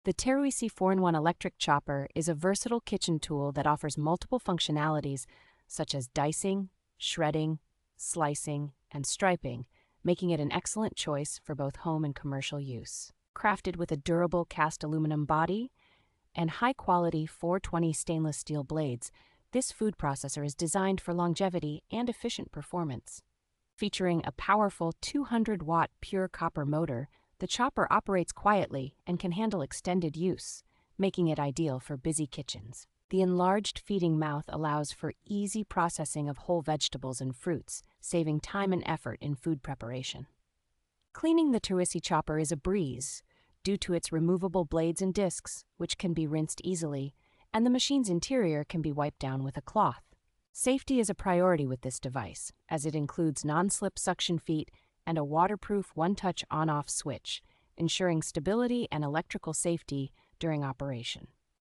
The TERUISI 4-in-1 electric chopper is a versatile kitchen tool that offers multiple functionalities such as dicing, shredding, slicing, and striping, making it an excellent choice for both home and commercial use. Crafted with a durable cast aluminum body and high-quality 420 stainless steel blades, this food processor is designed for longevity and efficient performance. Featuring a powerful 200-watt pure copper motor, the chopper operates quietly and can handle extended use, making it ideal for busy kitchens. The enlarged feeding mouth allows for easy processing of whole vegetables and fruits, saving time and effort in food preparation. Cleaning the TERUISI chopper is a breeze due to its removable blades and discs, which can be rinsed easily, and the machine's interior can be wiped down with a cloth. Safety is a priority with this device, as it includes non-slip suction feet and a waterproof one-touch on-off switch, ensuring stability and electrical safety during operation.